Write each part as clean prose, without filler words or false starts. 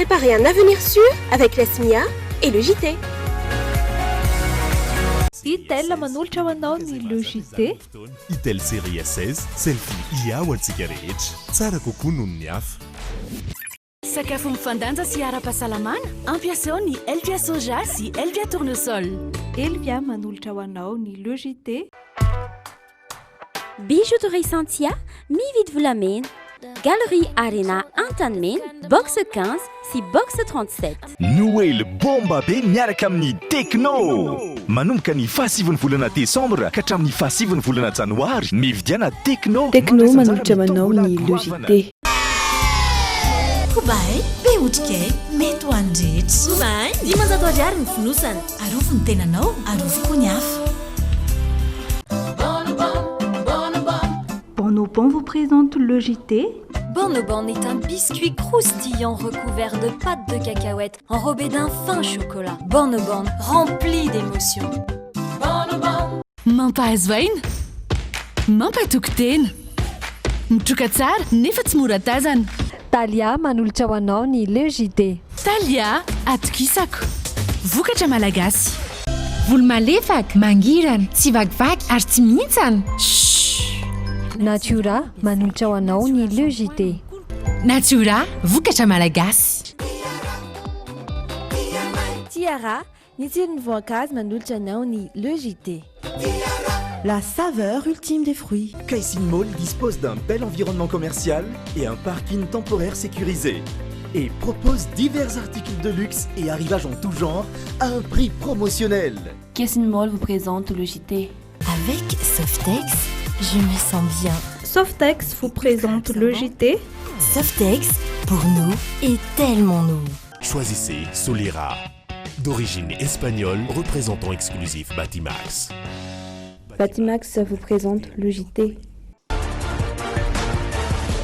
Préparez un avenir sûr avec la SMIA et le JT. Itel manolotra ho anao ny logité. Itel série S16 selfie ia ho antsika rehetra tsara kokoa noho ny hafa. Sakafo mifandanja sy ara-pahasalamana ampiasao ny Elvia soja sy Elvia tournesol. Elvia manolotra ho anao ny logité. Bijouterie Santia, mividy volamena. Galerie Arena Antanmen, box 15 sy box 37. Noël bomba be miaraka amin'ny Tecno. Manomboka ny fahasivany volana Desambra ka hatramin'ny fahasivany volana Janoary, mividiana Tecno. Tecno manolotra manao ny logité. Kubay, be otrikay, mety ho andretra. Kubay, 500 ariary ny fonosana. Arofo ny tenanao, arofo koa ny hafa. Bonobon vous présente le JT. Bonobon est un biscuit croustillant recouvert de pâte de cacahuète enrobé d'un fin chocolat. Bonobon, rempli d'émotions. Bonobon. Mampahazo-aina, mampatoky tena, mitroka tsara nefa tsy mora tazana. Talia manolotra ho anao ny le JT. Talia, atokisako. Vokatra malagasy. Volo malefaka, mangirana, tsy vakivaky ary tsy mihintsana. Natura manolotra ho anao ny le JT. Natura, vokatra malagasy. Tiara, ny tsiron'ny voankazo manolotra anao ny le JT. La saveur ultime des fruits. Caissing Mall dispose d'un bel environnement commercial et un parking temporaire sécurisé. Et propose divers articles de luxe et arrivages en tout genre à un prix promotionnel. Caissing Mall vous présente le JT. Avec Softex, je me sens bien. Softex vous présente le JT. Softex, pour nous, est tellement nous. Choisissez Solera, d'origine espagnole, représentant exclusif Batimax. Batimax vous présente le JT.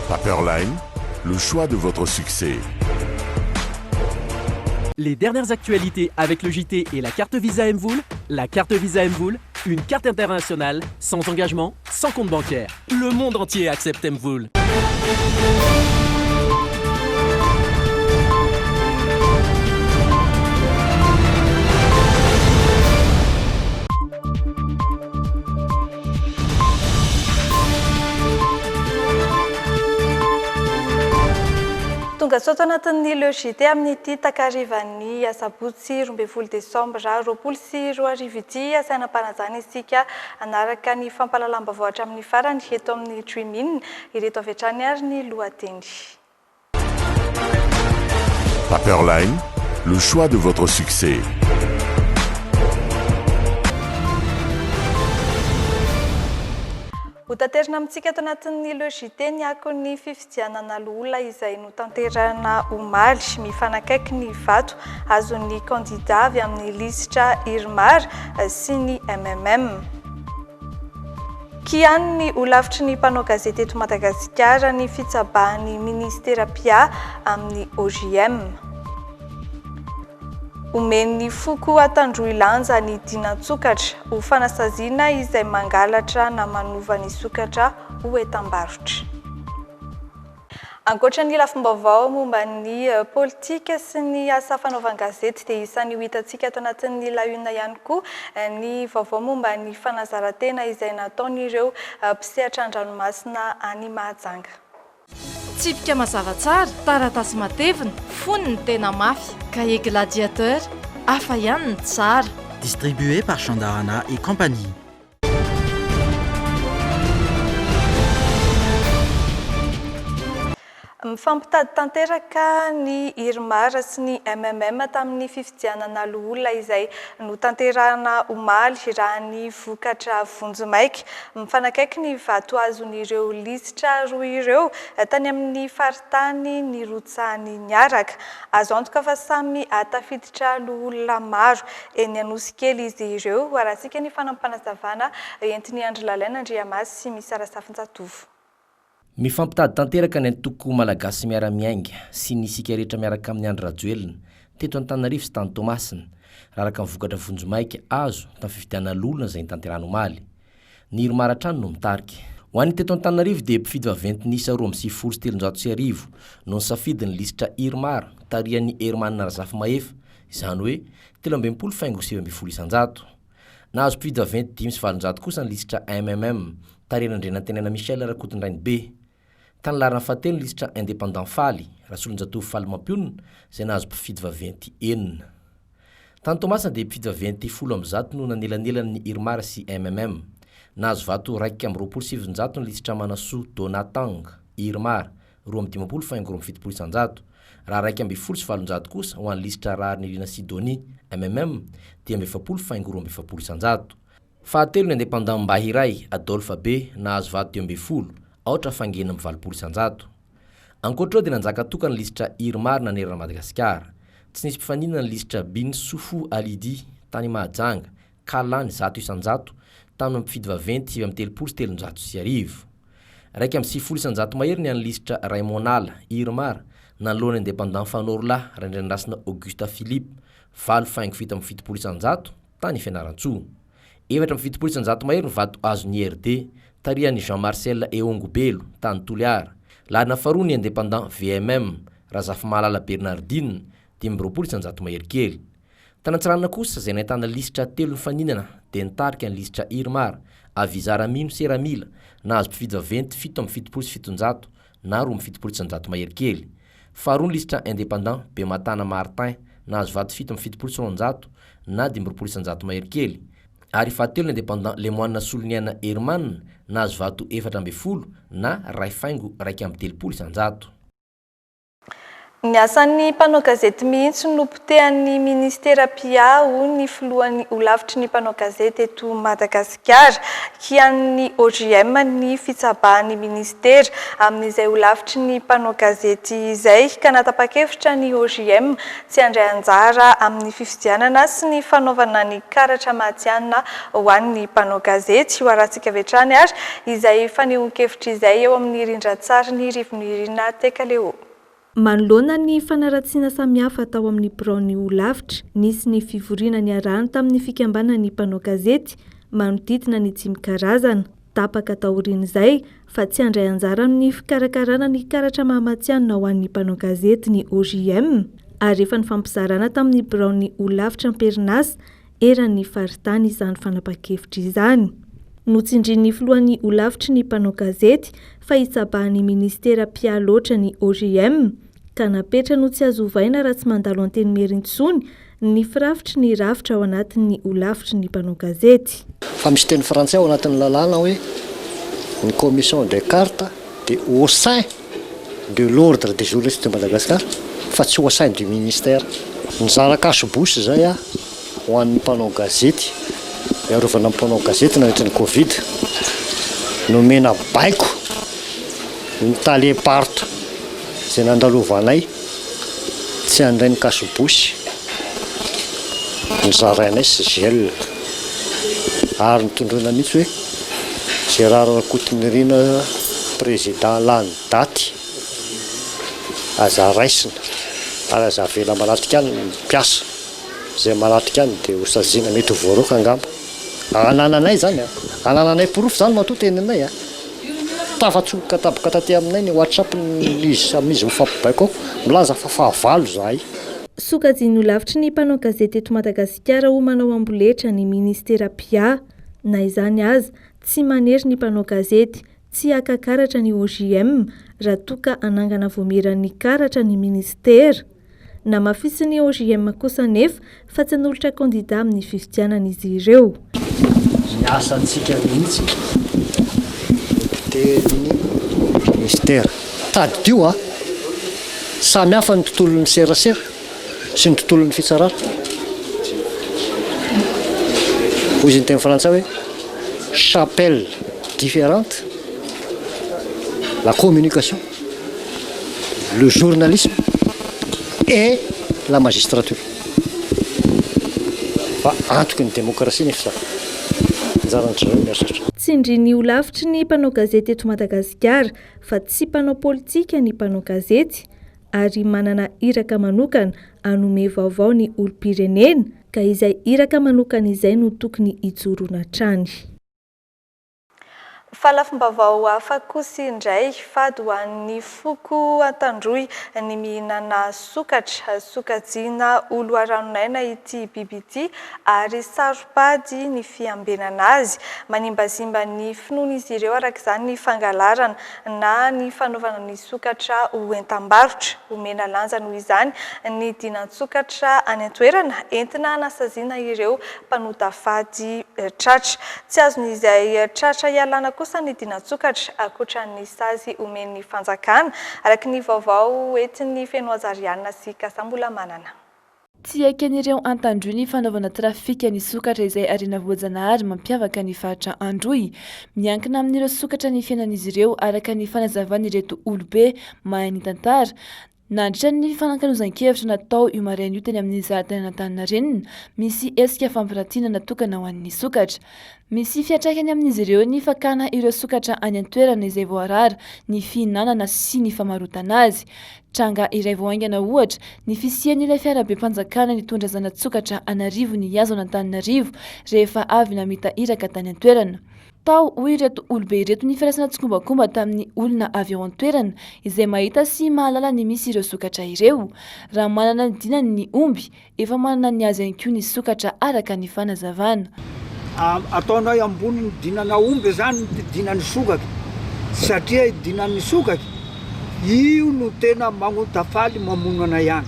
Paperline, le choix de votre succès. Les dernières actualités avec le JT et la carte Visa Mvoul. La carte Visa Mvoul, une carte internationale, sans engagement, sans compte bancaire. Le monde entier accepte Mvoul. Tonga soto anatin'ny le JT amin'ity takarivan'ny asabotsy 12 desambra 2024 ity asainam-panajana isika anaraka ny fampahalalam-baovatra amin'ny farany eto amin'ny Trimin ireto avy hatrany ary ny lohateny. Paperline, le choix de votre succès. Hotaterina amintsika ato anatin'ny le JT ny akon'ny fifidianana olona izay notanterana omaly mifanakaiky ny vato azon'ny kandida avy amin'ny lisitra IRMAR sy ny MMM. Kian'ny olavitry ny mpanao gazety eto Madagasikara ny fitsabahan'ny ministera PIA amin'ny OGM. Omen'ny foko atandroy lanja ny dinatsokatra ho fanasaziana izay mangalatra na manova ny sokatra ho etam-barotra. Ankoatra ny lafim-baovao momba ny politika sy ny asa fanaovan-gazety dia isan'ny ho hitantsika ato anatin'ny laona ihany koa ny vaovao momba ny fanazarantena izay nataon'ireo mpisehatra an-dranomasina any Mahajanga. Tsipika mazava tsara, taratasy matevina, foniny tena mafy, cahier gladiateur, hafa ihany ny tsara. Distribué par Chandarana et compagnie. Mifampitady tanteraka ny IRMAR sy ny MMM tamin'ny fifidianana olona izay notanterahana omaly raha ny vokatra vonjimaiky mifanakaiky ny vato azon'ireo lisitra roa ireo tany amin'ny faritany ny rotsahany niaraka. Azo antoka fa samy atafiditra olona maro eny Anosikely izy ireo arahantsika ny fanampanazavana entin'ny Andry Lalaina Andriamasy sy misy Arasafintsatovo. Mifampitady tanteraka ny antoko malagasy miara-miainga sy ny isika rehetra miaraka amin'ny Andry Rajoelina teto Antananarivo sy tany Toamasina raraka ny vokatra vonjimaiky azo tamin'ny fifidianana olona izay nitanterahana omaly. Ny IRMAR hatrany no mitarika ho an'ny teto Antananarivo dia mpifidy vaventy nisa 27 no nisafidy ny lisitra Irmar tarihan'ny Hermanina Razafy Mahefa, izany hoe 13 faingo 7 isanjato. Nahazo mpifidy vaventy 5 kosa ny lisitra MMM tarihan'Andrianantenana Michel Rakotondrainibe. Tany larana fahatelo ny lisitra Indépendant Faly Rasolonjatovy Faly Mampionina izay nahazo mpifidy vaventy 9. Tany Tomasina dia mpifidy vaventy 10 no nanelanelan'ny Irmar sy MMM. Nahazo vato 2,700 ny lisitra Manasoa Donatang Irmar 2,12 faingo 7 isanjato. Raha 2,700 kosa ho an'ny lisitra Raharnirina Sidonie MMM dia 7 faingo 7 isanjato. Fahatelo ny Indépendant Mbahiray Adolphe B nahazo vato 10 aotra fangena 20 isanjato. Ankoatrao dia nanjaka toka ny lisitra Irmar nanerana Madagasikara. Tsy nisy mpifaninana ny lisitra Bin Soufou Alidi tany Mahajanga Kalany 100 isanjato tamin'ny mpifidy vaventy 7,700 Raiky amin'ny 7 isanjato mahery ny an'ny lisitra Raimonala Irmar nanoloana Indépendant Fanorla Randrandrasina Augusta Philippe 7,7 isanjato tany Fianaratsoa. 7,7 isanjato mahery ny vato azon'ny RD tarihan'ny Jean-Marcel Eongobelo tany Toliara. Larina faharoa ny Indépendant VMM Razafy Malala Bernardine 20 isanjato mahery kely. Tanatsarana kosa izay nahitana lisitra telo nifaninana dia nitarika ny lisitra Irmar Avizaramino Seramila nahazo mpifidy vaventy 7,7 na 2,7 isanjato mahery kely. Faharoa ny lisitra Indépendant Bematana Martin nahazo vato 7,7 na 12 isanjato mahery kely. Ary fahatelo ny Indépendant Lemoine Soloniana Herman nahazo vato 4,10 na 2,3 isanjato. Ny asan'ny mpanao gazety mihitsy no potehan'ny ministera PIA ny filohan'ny olavitry ny mpanao gazety eto Madagasikara kian'ny OGM ny fitsabahan'ny ministera amin'izay olavitry ny mpanao gazety izay ka natapa-kevitra ny OGM tsy handray anjara amin'ny fifidianana sy ny fanaovana ny karatra matianina ho an'ny mpanao gazety ho arahantsika vetrany ary izay fanehoan-kevitra izay eo amin'ny rindran-tsary ny Rivonirina Tekaleo. Manoloana ny fanaratsiana samihafa tao amin'ny biraon'ny olavitra, nisy ny fivoriana ny arahany tamin'ny fikambanana ny mpanao gazety manodidina ny 5 karazana. Tapaka taorian'izay fa tsy handray anjara amin'ny fikarakarana ny karatra mahamatianina ho an'ny mpanao gazety ny OGM, ary efa nifampizarana tamin'ny biraon'ny olavitra Perinasa eran'ny faritany izany fanapa-kevitra izany. Notsindrin'ny filohan'ny olavitry ny mpanao gazety fa hitsabahan'ny ministera PIA loatra ny OGM ka napetra no tsy azo ovaina raha tsy mandalo anteny merintsony ny firafitry ny rafitra ao anatin'ny olavitry ny mpanao gazety. Fa misy teny frantsay ao anatin'ny lalàna hoe ny commission des cartes de au sein de l'ordre des journalistes de Madagascar fa tsy au sein du ministère. Nizaraka asobosy zay ho an'ny mpanao gazety iarovana mpanao gazety nandritry ny Covid nomena baiko nitaly parto izay nandalovanay tsy handray ny kasobosy nizarainay sy gel ary nitondrona mihitsy hoe Gérard Rakotonirina président lany daty aza raisina ary aza vela malatika any mpiasa izay malatika any dia hosazina mety ho voaroka angamba. Anananay zany anananay porofo zany matoteninay tafatsoka taboka taty aminay ny WhatsApp izy amin'izy mifampibaiko ao milaza fa fahavalo zahay. Sokajiny olavitry ny mpanao gazety eto Madagasikara ho manao amboletra ny ministera PIA na izany aza tsy manery ny mpanao gazety tsy akakaratra ny OGM raha toka anangana voameran'ny karatra ny ministera. Na mafisy ny OGM kosa nefa fa tsy nolotra kandida amin'ny fifidianan'izy ireo. Ny asantsika mihitsy teny ministera taddio samy hafa ny tontolon'ny serasera sy ny tontolon'ny fitsarana. Hoy izy ny teny frantsay hoe chapelle différente, la communication, le journalisme et la magistrature. Fa antoky ny démocratie nefa tsindrin'ny olavitry ny mpanao gazety eto Madagasikara fa tsy mpanao politika ny mpanao gazety ary manana iraka manokana hanome vaovao ny olom-pirenena ka izay iraka manokana izay no tokony hijoroana hatrany. Falafombavao hafa kosa indray fady ho an'ny foko Antandroy ny mihinana sokatra, sokajiana olo aranonaina ity biby ity ary saropady ny fiambenana azy, manimbazimba ny finoan'izy ireo araka izany ny fangalarana na ny fanaovana ny sokatra ho entam-barotra, omena lanja noho izany ny dinan-tsokatra any an-toerana entina anasaziana ireo mpanota fady tratra. Tsy azon'izay tratra ialana kosa ny dinan-tsokatra akoatra ny sazy omen'ny fanjakana araka ny vaovao entin'ny Fenoazariana sy Kasambola Manana. Tsy eken'ireo Antandroy ny fanaovana trafika ny sokatra izay arena voajanahary mampiavaka ny faritra Androy. Miankina amin'ireo sokatra ny fiainan'izy ireo araka ny fanazavan'ireto olobe mahay ny tantara. Nandritra ny fanankalozan-kevitra natao io maraina io teny amin'ny zaridain'Antaninarenina, misy hetsika fampirantiana natokana ho an'ny sokatra. Misy fiantraikany amin'izy ireo ny fakana ireo sokatra any an-toerana izay voarara, ny fihinanana sy ny famarotana azy. Tranga iray voaingana ohatra, ny fisian'ilay fiarabe mpanjakana nitondra zanattsokatra Anarivo ny Azo an'Antananarivo rehefa avy namita iraka tany an-toerana. Tao hoy ireto olobe ireto ny firaisana tsokombakomba tamin'ny olona avy ao an-toerana izay mahita sy mahalala ny misy ireo sokatra ireo. Raha manana ny dinany ny omby, efa manana ny azy ihany koa ny sokatra araka ny fanazavana. Ataonao ambony ny dinana omby zany ny dinan'ny sokaky satria dinan'ny sokaky io no tena magnotafaly mamonana ihany.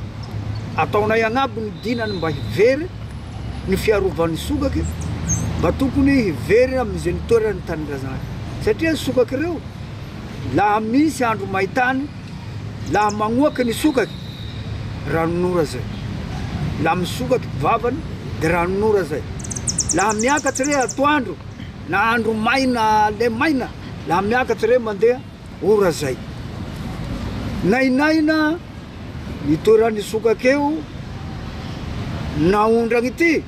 Ataonao agnaby ny dinany mba hivery ny fiarovan'ny sokaky mba tokony hivery amin'izay ny toerana ny tanindrazana satria sokaky ireo laha misy andro maitany laha magnoaka ny sokaky ranonora zay, laha misokaky vavany dia ranonora zay, laha miakatsy re atoandro na andro maina le maina laha miakatsy re mandeha ora zay. Nainaina ny toeran'ny sokaky eo naondragny ity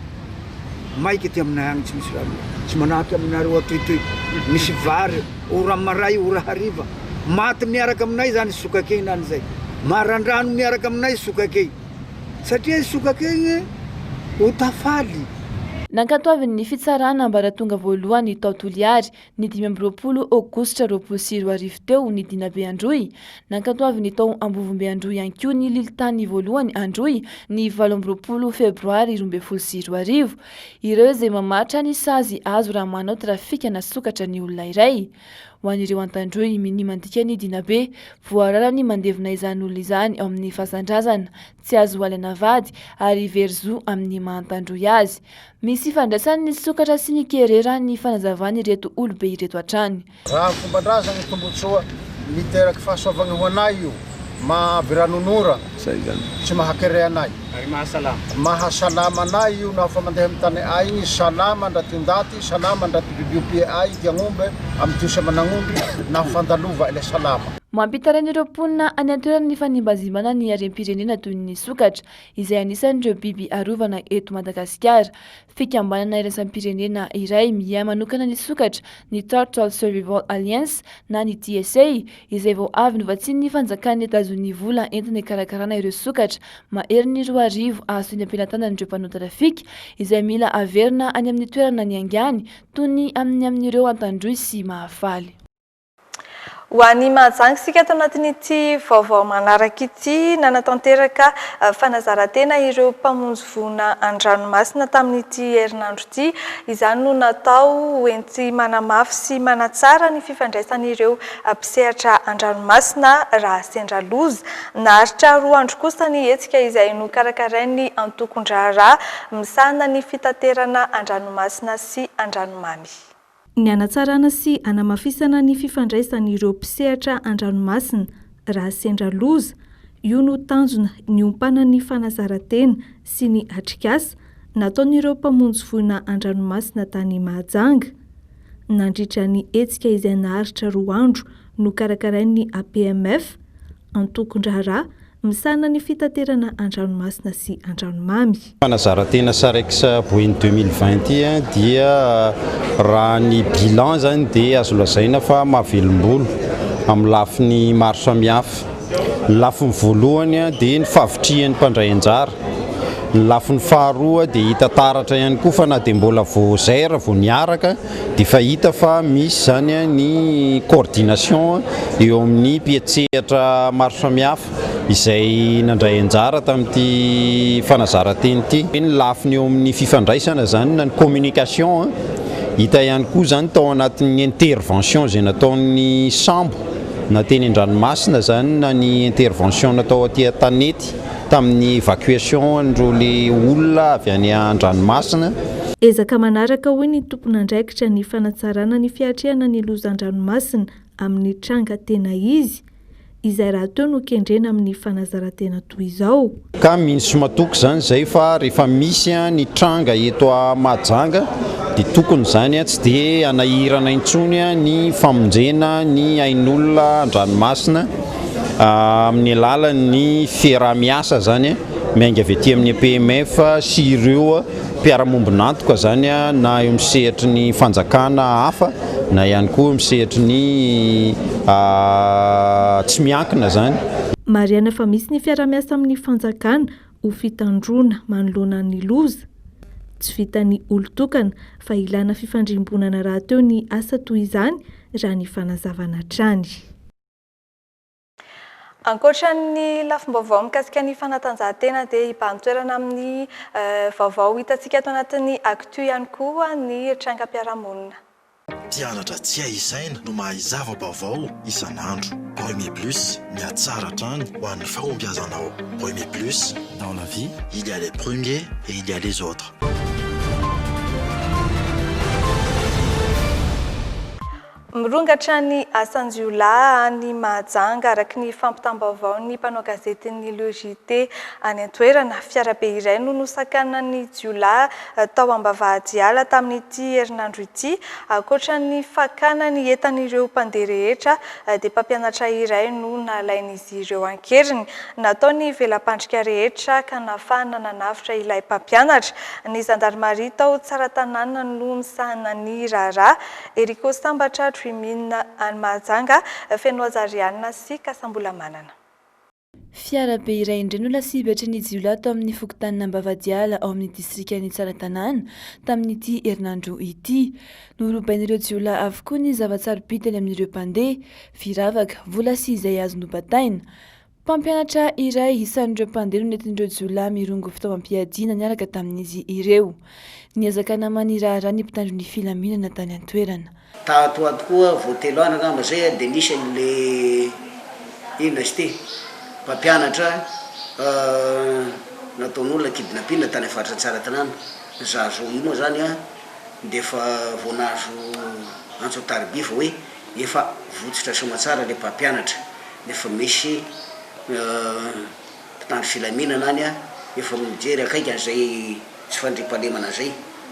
maiky ty aminay agny tsy misy raha, tsy manahaky aminareo atoitoy misy vary ora maray ora hariva, maty miaraka aminay zany sokaky nany zay, marandrano miaraka aminay sokaky satria sokaky igny ho tafaly. Nankatoavin'ny fitsarana ambaratonga voalohany tao Toliary ny 20 Aogositra 2024 teo ny Dinabe Androy. Nankatoavin'ny tao Ambovombe Androy ihany koa ny lilitany voalohany Androy ny 18 Febroary 2024. Ireo izay mamatra ny sazy azo raha manao trafika na sokatra ny olona iray. Ho an'ireo Antandroy mini mandika ny Dinabe, voarara ny mandevina izany olona izany ao amin'ny fasandrazana, tsy azo alana vady ary verzo amin'ny mahantandroy azy. Misy fandraisany ny sokatra sy ny kerera ny fanazavany ireto olobe ireto hatrany. Raha fomban-draza ny tombotsoa miteraky fahasoavagna ho anay io, mahavy ranonora, tsy mahakere anay. Mahasalama anay io na fa mandeha amin'ny tany ay igny, salama ndaty-ndaty, salama ndaty bibiopie ay ty agn'ombe amin'ny tiosa manag'omby na fandalova ile salama. Mampitaran'ireo mponina any an-toerana ny fanimbazimbana ny harem-pirenena toy ny sokatra izay anisan'ireo biby arovana eto Madagasikara. Fikambanana iraisam-pirenena iray miha manokana ny sokatra, ny Turtle Survival Alliance na ny TSA izay vao avy novatsiny ny fanjakan'ny Etazonia vola entina ikarakarana ireo sokatra mahery ny 2 azo ny ampelantanan'ireo mpanao trafika izay mila averina any amin'ny toerana ny angany toy ny amin'ireo Antandroy sy Mahafaly. Ho an'ny mahajanga sika ato anatin'ity vaovao manaraka ity nanatanteraka fanazarantena ireo mpamonjy voina an-dranomasina tamin'ity herinandro ity. Izany no natao hoenty manamafy sy manatsara ny fifandraisan'ireo mpisehatra an-dranomasina raha sendra loza. Naharitra 2 andro kosa ny hetsika izay nokarakarain'ny antokondraharaha misahana ny fitaterana an-dranomasina sy an-dranomamy. Ny anatsarana sy anamafisana ny fifandraisan'ireo mpisehatra an-dranomasina raha sendra loza, io no tanjona ny ompanan'ny fanazarantena sy ny atrikasa nataon'ireo mpamonjy voina an-dranomasina tany Mahajanga. Nandritra ny hetsika izay naharitra 2 andro no karakarain'ny APMF antokondraharaha misahana ny fitaterana an-dranomasina sy an-dranomamy. Fanazarantena Sarexa Boeny 2021 dia raha ny bilan zany dia azo lazaina fa mahavelombolo amin'ny lafiny maro samihafa. Ny lafiny voalohany dia ny favitrian'ny mpandray anjara. ny lafiny faharoa dia hita taratra ihany koa fa na dia mbola vao zaira vao niaraka dia fa hita fa misy zany ny coordination eo amin'ny mpietsehatra maro samihafa izay nandray anjara tamin'ity fanazaranteny ity. Ny lafiny eo amin'ny fifandraisana zany na ny communication hita ihany koa zany tao anatin'ny intervention izay nataon'ny sambo na teny an-dranomasina zany na ny intervention natao aty an-tanety tamin'ny évacuation andro le olona avy any an-dranomasina. Ezaka manaraka hoy ny tompon'andraikitra ny fanatsarana ny fiatrehana ny lozan-dranomasina amin'ny tranga tena izy izay raha teo no kendrena amin'ny fanazarantena toy izao. Ka mihintsy matoky zany zay fa rehefa misy ny tranga eto a Mahajanga dia tokony zany tsy dia anahirana intsony ny famonjena ny ain'olona an-dranomasina amin'ny alalan'ny fiarah-miasa zany miainga avy aty amin'ny PMF sy ireo mpiara-mombonantoka zany na eo misehitry ny fanjakana hafa na ihany koa misehitry ny tsy miankina zany. Mariana fa misy ny fiara-miasa amin'ny fanjakana ho fitandrona manoloana ny loza tsy vitan'ny olo-tokana fa ilana fifandrimbonana raha teo ny asa toy izany raha ny fanazavana trany. Ankoatran'ny lafim-baovao mikasika ny fanatanjahantena dia hibantoerana amin'ny vaovao hitantsika ato anatin'ny actu ihany koa ny trangam-piarahamonina. Mpianatra tsy ahisaina no mahazava vaovao isan'andro. Premier Plus, miatsara trany ho an'ny fahombiazanao. Premier Plus, dans la vie, il y a les premiers et il y a les autres. Mirongatra ny asan-jiolahy ny Mahajanga araka ny fampitam-baovao ny mpanao gazety ny JT any an-toerana. Fiarabe iray no nosakana ny jiolahy tao Ambavahady ala tamin'ity herinandro ity. Ankoatra ny fakana ny entan'ireo mpandeha rehetra dia mpampianatra iray no nalain'izy ireo ankeriny. Nataony velam-pandrika rehetra ka nafahana nanafitra ilay mpampianatra. Ny zandarmaria tao Tsaratanana no misahana ny raharaha. Eriko Sambatra Trimina any Mahajanga feno Azariana sy Kasambola-Manana. Fiarabe iray indray no lasibatra ny jiolahy tao amin'ny fokontany Ambavahady ala ao amin'ny distrikan'ny Tsaratanana tamin'ity herinandro ity. Norobain'ireo jiolahy avokoa ny zava-tsarobidy amin'ireo mpandeha, firavaka, vola sy izay azony bataina. Mpampianatra iray isan'ireo mpandeha no nentin'ireo jiolahy mirongo fitaovam-piadiana niaraka tamin'izy ireo. Niazaka namany raharaha ny mpitandro ny filaminana tany an-toerana. Tato ato koa voatelo andro angamba zay dia nisy le inona izy ty mpampianatra nataon'olona kidnapping tany afaritra Tsaratanana. Zazo io moa zany dia efa voanazo antso-taribia fa hoe efa votsitra somatsara le mpampianatra. Efa misy mpitandro filaminana any efa mijery akaiky an'izay tsy fandriam-pahalemana zay.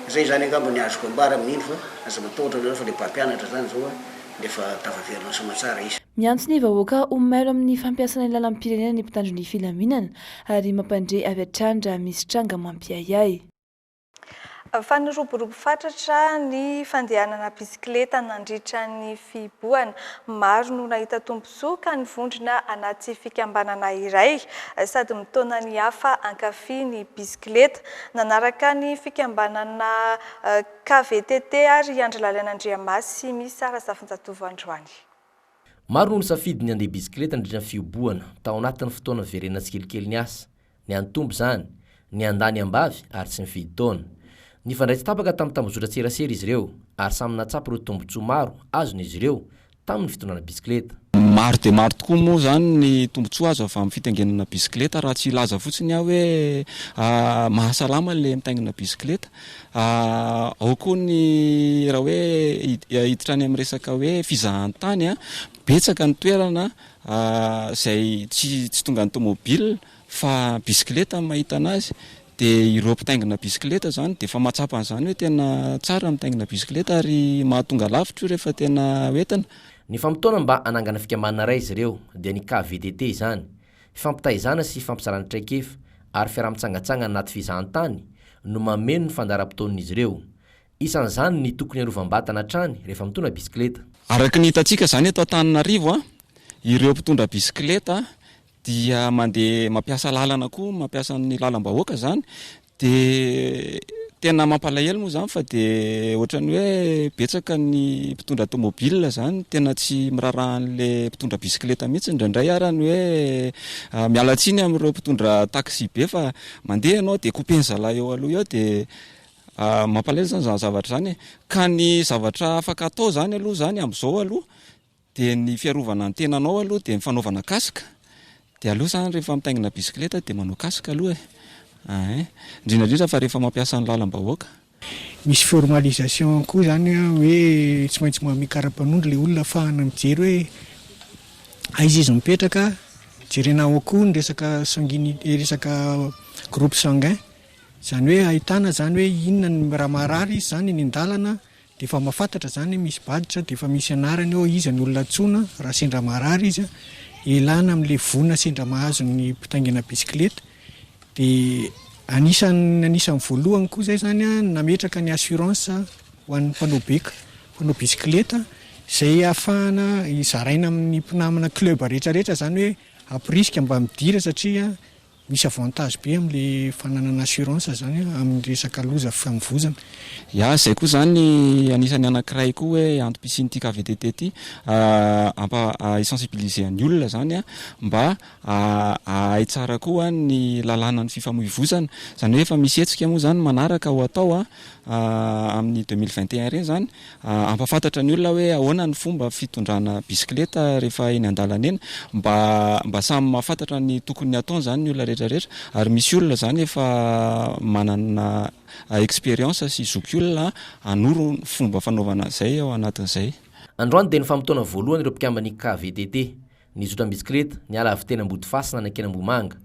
Zay zany angamba ny azoko ambara amin'iny fa aza matahotra loatra fa le mpampianatra zany zao dia efa tavaverina somatsara izy. Miantso ny vahoaka omailo amin'ny fampiasana ny lalam-pirenena ny mpitandro ny filaminana ary mampandre avy hatrany raha misy tranga mampiayay. Faniroborobo fatratra ny fandehanana bisikileta nandritra ny fiboana. Maro no nahita tombontsoa ka nivondrona anaty fikambanana iray sady mitona ny hafa ankafy ny bisikileta. Nanaraka ny fikambanana KVTT ary Andry Lalain'Andriamasy misy Arazafinjatovo androany. Maro no nisafidy ny andeha bisikileta nandritra fiboana tao anatin'ny fotoana verena tsikelikely ny asa. Ny antombo zany, ny andany ambavy ary tsy mifidy taona. Ny fandraitsy tapaka tamin'ny tambozora tserasera izy ireo ary samy natsapy ireo tombotsoa maro azon'izy ireo tamin'ny fitonana bisikileta. Maro dia maro tokoa moa zany ny tombotsoa azo avy amin'ny fitaingenana bisikileta raha tsy ilaza fotsiny hoe mahasalama le mitaingina bisikileta. Ao koa ny raha hoe hiditra any amin'ny resaka hoe fizahantany betsaka ny toerana izay tsy tonga ny tomobile fa bisikileta mahita anazy. Dia ireo mpitaingina bisikileta zany dia efa mahatsapa an'izany hoe tena tsara mitaingina bisikileta ary mahatonga lavitra rehefa tena hoentana. Ny fampitona mba anangana fikambanana iray izy ireo dia ny KVTT izany. Fampitaizana sy fampisarana traikefa ary fiaraha-mitsangatsangana anaty fizahantany no mameno ny fandaharam-potoan'izy ireo. Isan'izany ny tokony arovam-batana hatrany rehefa mitondra bisikileta. Araka ny hitantsika zany eto Antananarivo ireo mpitondra bisikileta dia mandeha mampiasa lalana koa mampiasa ny lalam-bahoaka zany de tena mampalahelo moa zany fa de ohatrany hoe betsaka ny mpitondra automobile zany tena tsy mirarahan'le mpitondra bisikileta mihitsy indraindray arany hoe mialatsiny amin'ireo mpitondra taxi be fa mandeha ianao de kopeny zalahy eo aloha eo de mampalahelo zany zany zavatra zany ka ny zavatra afaka atao zany aloha zany amin'izao aloha de ny fiarovana ny tenanao aloha de ny fanaovana kasika de aloha zany rehefa mitaingina bisikileta de manao kasika aloha indrindrandrindra fa rehefa mampiasa ny lalam-bahoaka misy formalisation koa zany hoe tsy maintsy mamikara-panondro le olona ahafahana mijery hoe aiza izy mipetraka jerena ao koa ny resaka sanguinité resaka groupe sanguin zany hoe ahitana zany hoe inona ny raha marary izy zany ny andalana de efa mahafantatra zany misy baditra de efa misy anarany eo iza ny olona tsona raha sendra marary izy elana amin'le vona sendra mahazo ny mpitaingina bisikileta de anisan'ny voalohany koa zay zany nametraka ny assurance ho an'ny mpanao bisikileta zay ahafahana izaraina amin'ny mpinamana club rehetrarehetra zany hoe ampiriska mba midira satria misy avantage be amin'le fananana assurance zany amin'ny resaka loza famivozana zay koa zany anisany anankiray koa hoe antom-pisiny ty KVTT ty isensibiliser ny olona zany mba ahay tsara koa ny lalàna ny fifamoivozana zany hoe efa misy hetsika moa zany manaraka ho atao amin'ny 2021 reny zany ampafantatra ny olona hoe ahoana ny fomba fitondrana bisikileta rehefa eny an-dalana eny mba samy mahafantatra ny tokony ataony zany ny olona rehetrarehetra ary misy olona zany efa manana expérience sy zoky olona anoro fomba fanaovana zay ao anatin'izay androany de ny famotoana voalohany ireo mpikambany KVTT nizotra bisikileta niala avy teny Ambodifatsina Nankena-Mbomanga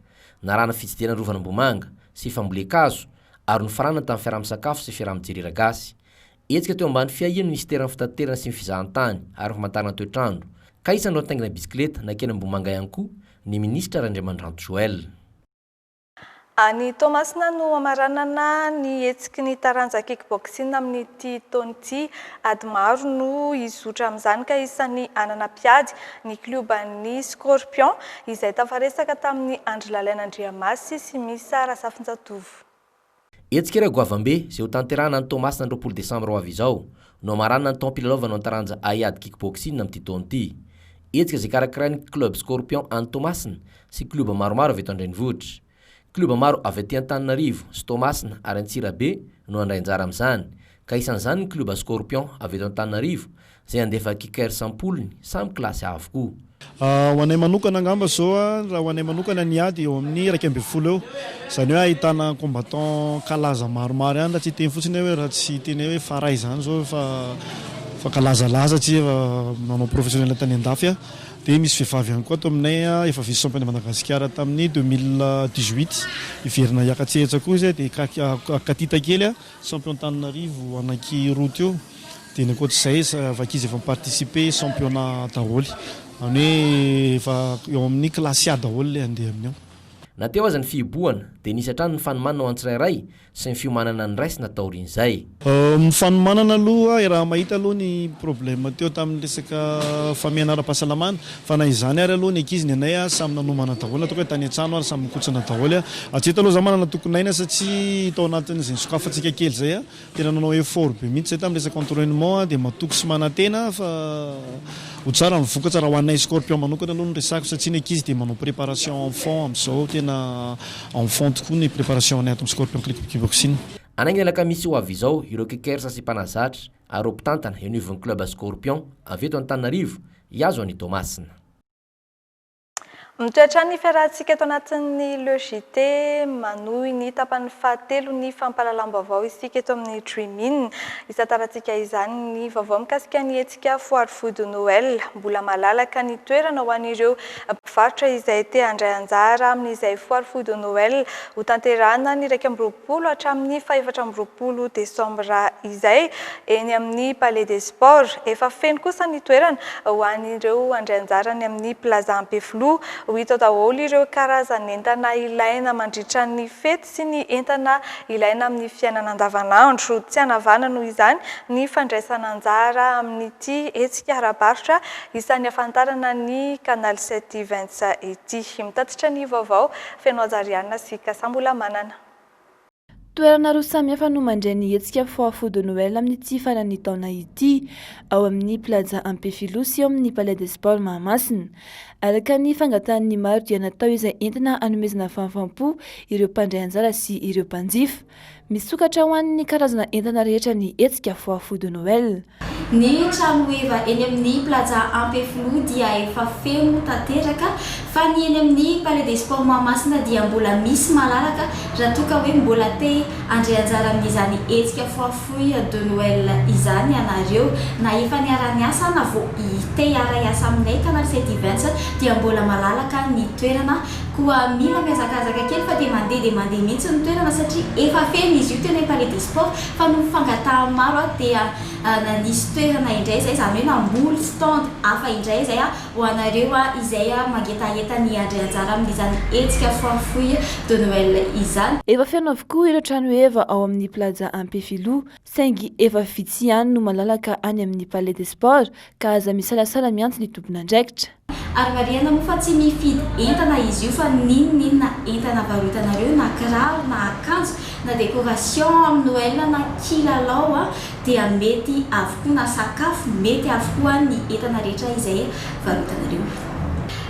narana fitsidihana Rovan'Ambomanga sy fambolekazo ary ny farana tamin'ny fiaraha-misakafo sy fiaraha-mijery gasy etsika teo ambany fiahino ministeran'ny fitaterana sy ny fizahantany ary famantarana toetrandro ka isan'ireo nitaingina bisikileta Nankena-Mbomanga ihany koa ny ministra Randriamandranto Joël. Ny Tomasina no amaranana ny hetsiky ny taranja kickboxing amin'ity taonity ady maro no izotra amin'izany ka isan'ny anana mpiady ny kluban'ny Scorpion izay tafaresaka tamin'ny andro lalain'Andriamasy sy Misa Rasafinjatovo. Hetsika iray goavambe izay ho tanterahana ny Tomasina 20 Desambra ho avy izao no amaranana ny taom-pilalaovana ny taranja aiady kickboxing amin'ity taonity. Hetsika izay karakarain'ny club Scorpion any Tomasina sy kluba maromaro avy eto Andrenivohitra. Kluba maro avy aty Antananarivo sy Tomasina ary Antsirabe no handray anjara amin'izany ka isan'izany ny kluba Scorpion avy eto Antananarivo izay andefa kicker sampolony samy klasy avokoa. Ho anay manokana angamba zao raha ho anay manokana niady eo amin'ny 12 eo zany hoe ahitana combattant kalaza maromaro ihany raha tsy teny fotsiny hoe raha tsy teny hoe faray zany zao fa kalazalaza tsy manao professionnel tany andafy de misy vehivavy ihany koa ato aminay efa vice champion de Madagasikara tamin'ny 2018 iverina hiakatsehatra koa izy de katita kely champion Antananarivo anaky roa teo de ny ankoatr'izay vakizy efa miparticiper championnat daholo any efa eo amin'ny klasy A daholo le andeha amin'io. Nateo aza ny fihibohana de nisy hatrany ny fanomanana ho antsirairay sy ny fiomanana ny raisy natao rin'izay. Ny fanomanana aloha raha mahita aloha ny problème teo tamin'ny resaka famiana ara-pahasalamana fa na izany ary aloha ny ankizy ny anay samy nanomana daholo ataoko hoe tany an-trano ary samy mikotsana daholo hatreto aloha za manana tokonaina satria tao anatin'izay sokafantsika kely zay tena nanao effort be mihitsy zay tamin'ny resaka entraînement de matoko sy manantena fa ho tsara mivokatra raha ho anay Scorpion manokana aloha ny resako satria ny ankizy de manao préparation enfant amin'izao tena enfant tokoa ny préparation anay ato amin'ny Scorpion kickboxing. Anaingina lakamisy ho avy izao ireo kicker sy mpanazatra ary mpitantana eniovan'ny club Scorpion avy eto Antananarivo iazo any Tomasina. Mitoetra ny fiarahantsika eto anatin'ny LGT manohy ny tapany fahatelo ny fampahalalam-baovao isika eto amin'ny Dream-in. Isatarantsika izany ny vaovao mikasika ny hetsika foary fody Noël. Mbola malalaka ny toerana ho an'ireo mpivarotra izay te handray anjara amin'izay foary fody Noël ho tanterahana ny 20 hatramin'ny 24 Desambra izay eny amin'ny Palais des Sports. Efa feno kosa ny toerana ho an'ireo handray anjara ny amin'ny Plaza Ampeflo. Ho hita daholo ireo karazana entana ilaina mandritra ny fety sy ny entana ilaina amin'ny fiainana andavanandro. Tsy hanavana noho izany ny fandraisana anjara amin'ity hetsika ara-barotra isan'ny ahafantarana ny Canal 7 TV Saint ity. Mitatitra ny vaovao feno Ajariana sy Kasambola Manana. Toerana roa samihafa no mandray ny hetsika foafo de Noël amin'ity farany taona ity ao amin'ny plaza Ampefilo sy ao amin'ny Palais des Sports Mahamasina. Araka ny fangatan'ny maro dia natao izay entina hanomezana fahamfampo ireo mpandray anjara sy ireo mpanjifa. Misokatra ho an'ny karazana entana rehetra ny hetsika foafo de Noël. Ny trano eva eny amin'ny plaza Ampefilo dia efa feno tanteraka fa ny eny amin'ny Palais des Sports Mahamasina dia mbola misy malalaka raha toa ka hoe mbola te andray anjara amin'izany hetsika foafo de Noël izany ianareo na efa niara-niasa na vao te hiara-iasa aminay ka na set events dia mbola malalaka ny toerana koa mila mihazakazaka kely fa dia mandeha mihitsy ny toerana satria efa feno izy io teny Palais des Sports fa no fangataha maro dia nanisy toerana indray zay izany hoe namboly stand hafa indray zay ho anareo izay mangetaheta ny andray anjara amin'izany hetsika foafo de Noël izany. Efa feno avokoa ireo trano eva ao amin'ny plaza Ampefilo saingy efa vitsy ihany no malalaka any amin'ny Palais des Sports ka aza misalasala miantso ny tompona andraikitra. Ary variana moa fa tsy mifidy entana izy io fa ninona entana varotanareo na kiraro na akanjo na décoration amin'ny Noël na kilalao dia mety avokoa na sakafo mety avokoa ny entana rehetra izay varotanareo.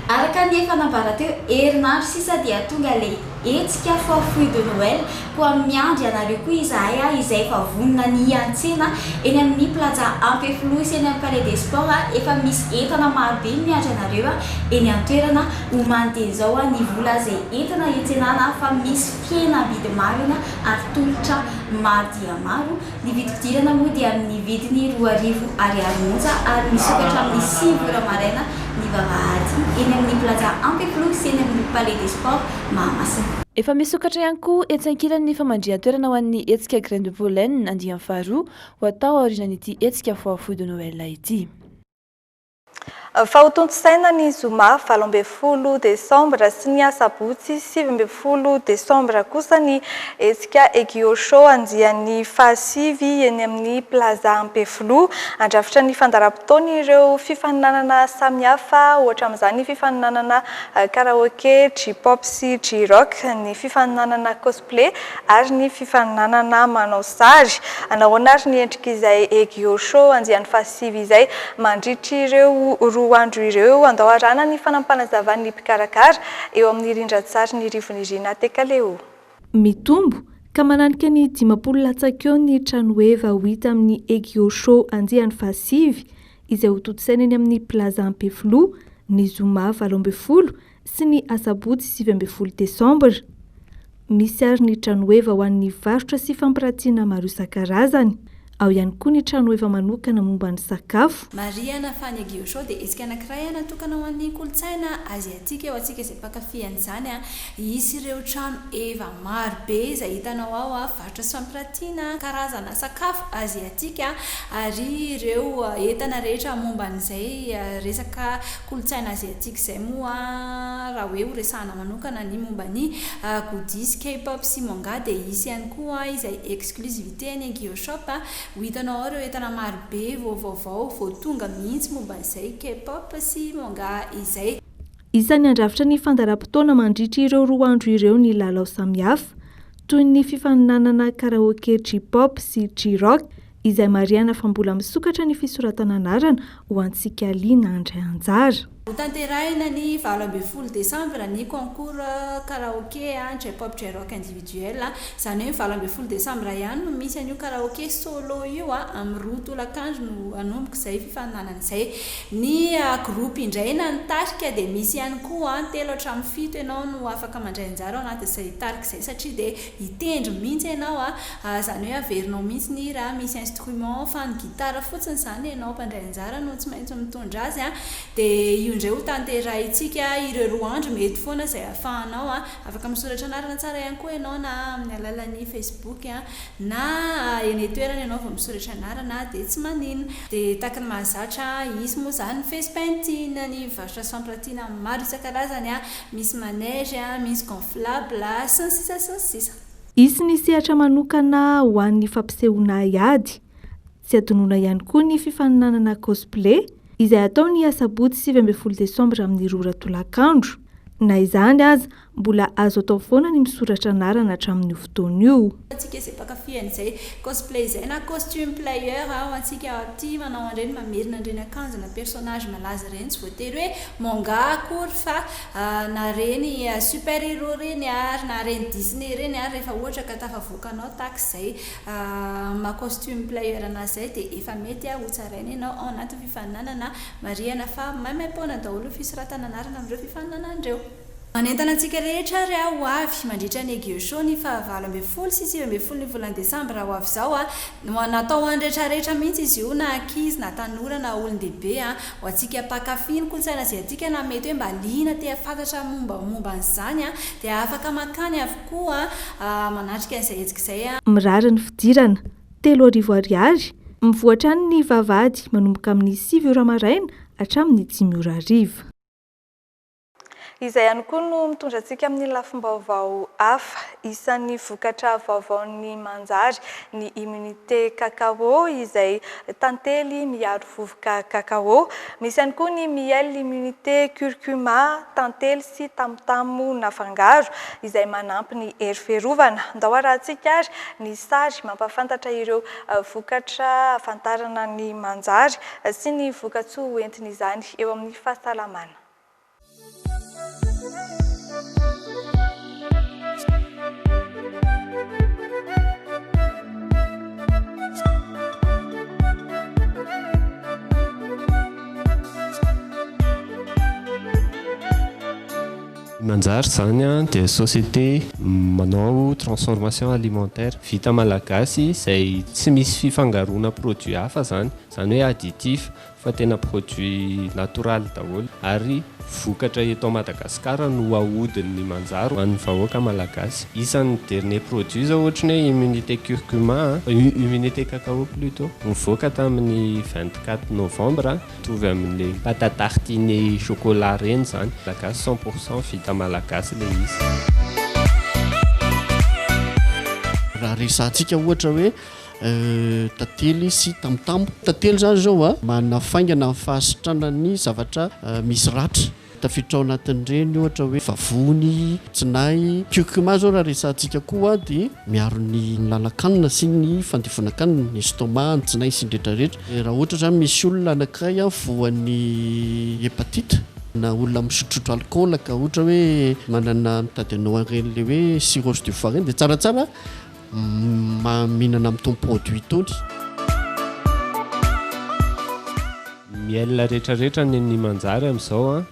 Araka ny efa nambara teo herinandro sisa dia tonga le hetsika foafo de Noël koa miandry ianareo koa izahay izay efa vonona ny antsena eny amin'ny plaza Ampefilo sy eny amin'ny Palais des Sports efa misy entana marobe miandry ianareo eny an-toerana ho mandeha zao ny vola zay entana entsenana fa misy fihenam-bidy maro ary tolotra maro dia maro. Ny vididirana moa dia amin'ny vidiny 2,000 ariary monja ary misokatra amin'ny 5 maraina ny vavahady eny amin'ny plaza Ampefilo sy eny amin'ny Palais des Sports Mahamasina. Efa misokatra ihany koa etsan-kilan'ny famandrihan-toerana ho an'ny hetsika Grain de Pollen andiany faharoa ho atao aorianan'ity hetsika foafo de Noël ity. Fahotontosaina ny zoma 17 Desambra sy ny asabotsy 17 Desambra kosa ny hetsika Egio Show andiany fahasivy eny amin'ny plaza Ampefilo. Andrafitra ny fandaram-potoana ireo fifaninanana samihafa ohatra amin'izany fifaninanana karaoke, J-pop sy J-rock, ny fifaninanana cosplay ary ny fifaninanana manao sary. Anahoana ary ny endrika izay Egio Show andiany fahasivy izay mandritra ireo andro ireo andao arana ny fanampanazavany mpikarakara eo amin'ny rindran-tsary ny rivon'Irina Tekaleo. Mitombo ka mananika ny 10 latsaka eo ny trano eva hita amin'ny Egio Show andiany fahasivy izay ho totosaina eny amin'ny plaza Ampefilo ny zoma 17 sy ny asabotsy 17 Desambra. Misy ary ny trano eva ho an'ny varotra sy fampiratina maro isan-karazany. Ao ihany koa ny trano eva manokana momba ny sakafo. Mariana Fany Egio Show dia hetsika anankiray natokana ho an'ny kolontsaina aziatika eo antsika izay mpankafy an'izany isy ireo trano eva maro be izay hitanao ao varotra sy fampiratina karazana sakafo aziatika ary ireo entana rehetra momba an'izay resaka kolontsaina aziatika izay moa raha hoe horesahana manokana ny momba ny godisy K-pop sy manga dia isy ihany koa izay exclusivité ny Egio Shop ho hitanao ao ireo entana maro be vaovao vao tonga mihitsy momba izay K-pop sy manga izay. Isan'ny andrafitra ny fandaram-potoana mandritra ireo 2 andro ireo ny lalao samihafa toy ny fifaninanana karaoke, J-pop sy J-rock izay mariana fa mbola misokatra ny fisoratana anarana ho antsika liana andray anjara. Ho tanterahina ny 12 Desambra ny concours karaoke J-pop J-rock individuel izany hoe 12 Desambra ihany no misy an'io karaoke solo io amin'ny 2 tolakandro no anomboka izay fifaninanana izay. Ny groupe indray na ny tarika dia misy ihany koa 3 hatramin'ny 7 ianao no afaka mandray anjara ao anatin'izay tarika izay satria dia hitendry mihitsy ianao izany hoe averinao mihitsy ny hira misy instrument fa ny gitara fotsiny izany ianao mpandray anjara no tsy maintsy mitondra azy dia indray ho tanterahintsika ireo 2 andro mety foana izay ahafahanao afaka misoratra anarana tsara ihany koa ianao na amin'ny alalan'ny Facebook na eny toerana ianao vao misoratra anarana dia tsy maninona. Dia tahaka ny mahazatra isy moa izany face-painting ny varotra sy fampiratina maro isan-karazany misy manège misy gonflable sy ny sisa sy ny sisa. Isy ny sehatra manokana ho an'ny fampisehoana iady. Tsy adonona ihany koa ny fifaninanana cosplay izay atao ny asabotsy 20 desambra amin'ny 2 ratolakandro. Na izany aza mbola azo atao foana ny misoratra anarana hatramin'io fotoana io. Antsika izay mpankafy zay cosplay zay na costume player antsika aty manao andreny mamerina andreny akanjo na personnage malaza reny tsy voatery hoe manga akory fa na reny super héros reny ary na reny Disney reny ary rehefa ohatra ka tafavoakanao tahaka izay ma costume player anazy zay dia efa mety ho tsaraina ianao ao anaty fifaninanana marihana fa maimaim-poana daholo fisoratana anarana amin'ireo fifaninana andreo. Manentana antsika rehetra ary ho avy mandritra ny Egeo Show ny 29 sy 30 ny volana desambra ho avy zao natao andretrarehetra mihitsy izy io na ankizy na tanora na olon-dehibe ho antsika mpankafy ny kolontsaina izay atika na mety hoe mba liana te fantatra momba an'izany dia afaka makany avokoa manatrika izay hetsika izay. Mirary ny fidirana 3 ariary mivoatra ny vavahady manomboka amin'ny 7 ora maraina hatramin'ny 5 ora hariva. Izay ihany koa no mitondra antsika amin'ny lafim-baovao hafa. Isan'ny vokatra vaovaon'ny manjary ny immunité cacao izay tantely miaro vovoka cacao. Misy ihany koa ny miel immunité curcuma tantely sy tamotamo nafangaro izay manampy ny hery fiarovana. Andao arahantsika ary ny sary mampafantatra ireo vokatra afantarana ny manjary sy ny vokatsoa hoentiny izany eo amin'ny fahasalamana. Manjary zany dia société manao transformation alimentaire vita malagasy izay tsy misy fifangaroana produit hafa zany hoe additif fa tena produit natural daholo ary vokatra eto Madagasikara no ahodin'ny manjary ho an'ny vahoaka malagasy. Isan'ny dernier produit zao ohatra hoe immunité curcuma, immunité cacao plutôt, mivoaka tamin'ny 24 novembre tovy amin'ilay pâte à tartiner chocolat reny zany, malagasy 100% vita malagasy le izy. Raha resantsika ohatra hoe tantely sy tamotamo. Tantely zany zao manafaingana fahasitrana ny zavatra misy ratra tafiditra ao anatin'ireny ohatra hoe vavony, tsinay. Curcuma zao raha resantsika koa dia miaro ny lalakanina sy ny fandevonan-kanina, ny estomac, ny tsinay sy ny rehetrarehetra. Raha ohatra zany misy olona anankiray voan'ny hepatite na olona misotrotro alcool ka ohatra hoe manana mitadinao ireny le hoe cirrhose du foie dia tsaratsara mihinana amin'itony produit itony. Miel rehetrarehetra ny manjary amin'izao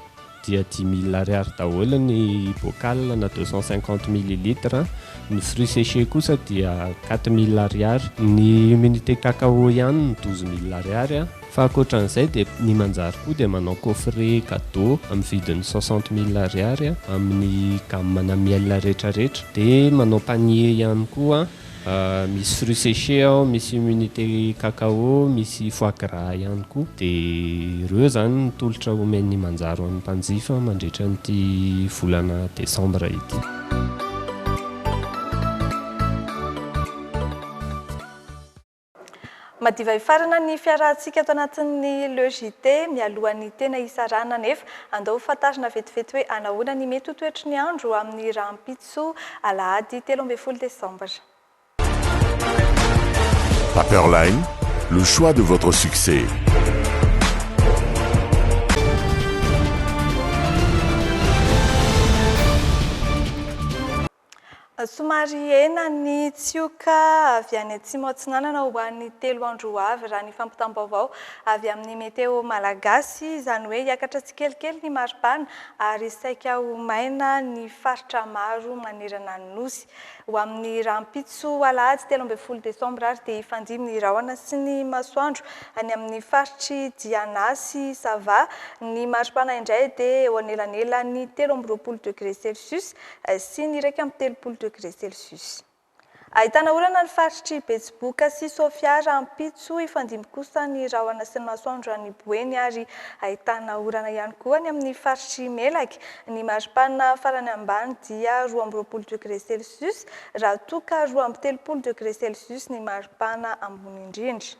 dia 10 000 ariary daholo ny bocal na 250 millilitres. Ny fruits séchés kosa dia 4 000 ariary. Ny immunité cacao ihany 12 000 ariary. Fa ankoatran'izay dia ny manjary koa dia manao coffret cadeau amin'ny vidiny 60 000 ariary amin'ny gamme miel rehetrarehetra. Dia manao panier ihany koa. Misy fruits séchés misy immunité cacao, misy foie gras ihany koa. Dia ireo zany tolotra omen'ny manjary ho an'ny mpanjifa mandritra nyity volana desambra ity. Madiva ifarana ny fiarahantsika ato anatin'ny logité mialohan'ny tena isarana nefa andao fantarina vetivety hoe anahoana ny mety ho toetry ny andro amin'ny rahampitso alahady 13 desambra. Paperline, le choix de votre succès. Somary ena ny tsioka avy any atsimo atsinanana ho an'ny 3 andro avy raha ny fampitam-baovao avy amin'ny meteo malagasy izany hoe hiakatra tsikelikely ny maripana ary saika ho maina ny faritra maro manerana ny nosy. Ho amin'ny rahampitso alahady 13 desambra ary dia ifandimy ny rahona sy ny masoandro any amin'ny faritry Diana sy Sava. Ny maripana indray dia eo anelanelany 13 degré Celsius sy ny 13 degré Celsius. Ahitana orana ny faritry Betsiboka sy Sofia rahampitso ifandimy kosa ny rahona sy ny masoandro any Boeny ary ahitana orana ihany koa ny amin'ny faritry Melaky. Ny maripana farany ambany dia 12 degré Celsius raha toa ka 13 degré Celsius ny maripana ambony indrindra.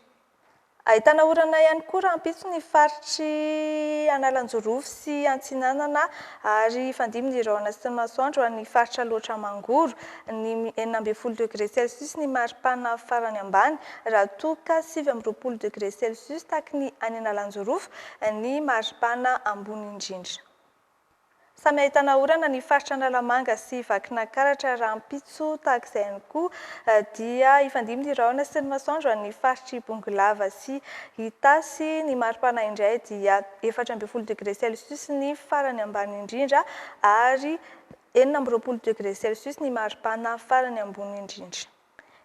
Ahitana orana ihany koa rahampitso ny faritry Analanjorofo sy Antsinanana ary fandimby ny rahona sy ny masoandro ny faritra loatra mangoro ny 12 degré Celsius ny maripana farany ambany raha toka 7 degré Celsius taky ny any Analanjorofo ny maripana ambony indrindra. Samy ahitana orana ny faritra Analamanga sy Vakinakaratra rahampitso tahak'izay ihany koa dia ifandimby ny rahona sy ny masoandro ny faritry Bongolava sy Itasy ny maripana indray dia 14 degré Celsius ny farany ambany indrindra ary 19 degré Celsius ny maripana farany ambony indrindra.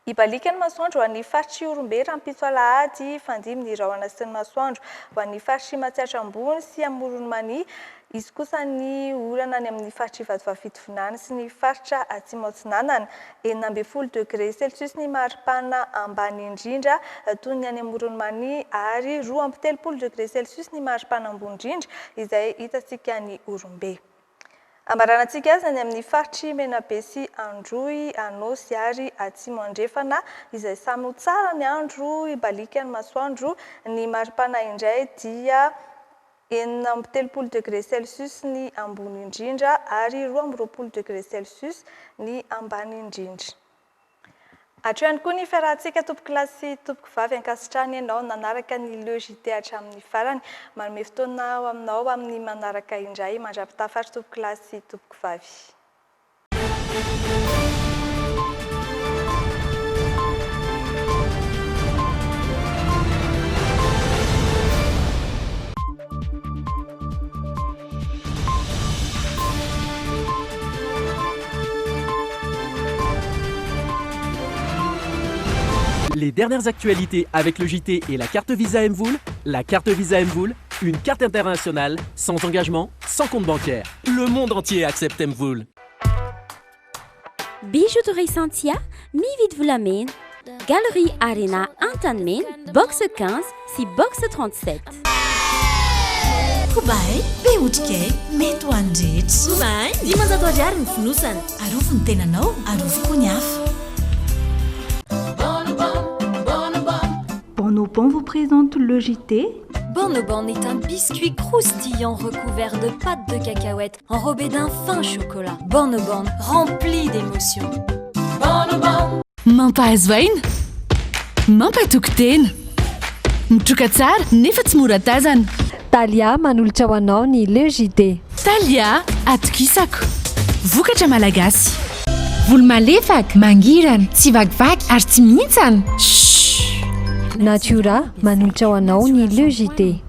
Ibalika ny masoandro ho an'ny faritry Orombe rahampitso alahady ifandimby ny rahona sy ny masoandro ho an'ny faritry Matsiatra ambony sy Amoron'Mania. Izy kosa ny orana ny amin'ny faritra Ivadivavitovinany sy ny faritra Atsimo-Atsinanana 12 degré Celsius ny maripana ambany indrindra toy ny any Amoron'Mania ary 13 degré Celsius ny maripana ambony indrindra izay hitantsika ny Orombe. Amaranantsika azy ny amin'ny faritry Menabe sy Androy, Anosy ary Atsimo Andrefana izay samy ho tsara ny andro ibalika ny masoandro ny maripana indray dia 13 degré Celsius ny ambony indrindra ary 12 degré Celsius ny ambany indrindra. Hatro ihany koa ny fiarahantsika tompoko lahy sy tompoko vavy ankasitrahany ianao nanaraka ny logité hatramin'ny farany manome fotoana ho aminao amin'ny manaraka indray mandrapitafatra tompoko lahy sy tompoko vavy. Les dernières actualités avec le JT et la carte Visa Mvoul. La carte Visa Mvoul, une carte internationale, sans engagement, sans compte bancaire. Le monde entier accepte Mvoul. Bijouterie Santia, mi-vite vous l'amène. Galerie Arena Antanmen, box 15, si box 37. Kubai, Beutke, Metwandit. Kubai, Dimanzato Ariary Fonosana. Arofo ny tenanao, arofo Koniaf. Bonobon vous présente le JT. Bonobon est un biscuit croustillant recouvert de pâte de cacahuète enrobé d'un fin chocolat. Bonobon rempli d'émotions. Bonobon. Mampahazvaina, mampatokotena, mitroka tsara nefa tsy mora tazana. Talia manolotra ho anao ny le JT. Talia atokisako, vokatra malagasy. Volo malefaka, mangirana, tsy vakivaky ary tsy mihintsana. Natura manolotra ho anao ny le JT.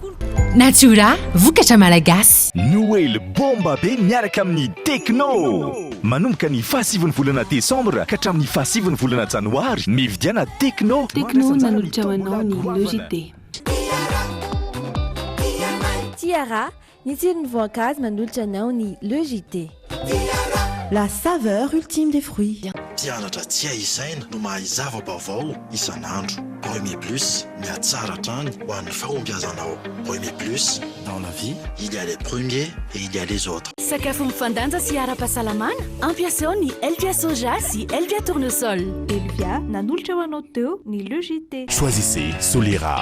Natura vokatra malagasy. Noël bomba be miaraka amin'ny Tecno. Manomboka ny fahasivany volana Desambra ka hatramin'ny fahasivany volana Janoary mividiana Tecno. Tecno manolotra ho anao ny le JT. Tiara, ny tsiron'ny voankazo manolotra anao ny le JT. La saveur ultime des fruits. Mpianatra tsy ahisaina no mahay zava-baovao isan'andro. Premier Plus, miatsara hatrany ho an'ny fahombiazanao. Premier Plus, dans la vie, il y a les premiers et il y a les autres. Sakafo mifandanja sy ara-pahasalamana, ampiasao ny Elvia soja sy Elvia tournesol. Elvia nanolotra ho anao teo ny le JT. Choisissez Solera,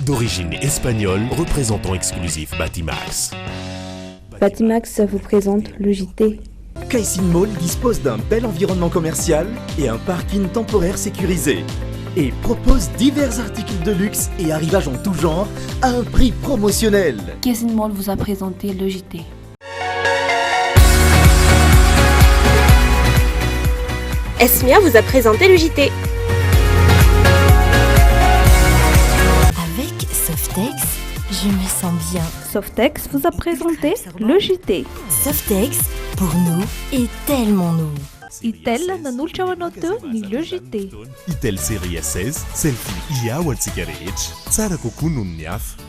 d'origine espagnole, représentant exclusif Batimax. Batimax vous présente le JT. Caixin Mall dispose d'un bel environnement commercial et un parking temporaire sécurisé. Et propose divers articles de luxe et arrivages en tout genre à un prix promotionnel. Caixin Mall vous a présenté le JT. Esmia vous a présenté le JT. Avec Softex, je me sens bien. Softex vous a présenté le JT. Softex, pour nous, est tellement nous. Itel nanolotra ho anao teo ny le JT. Itel série 16, selfie ia ho antsika rehetra. Tsara kokoa noho ny hafa.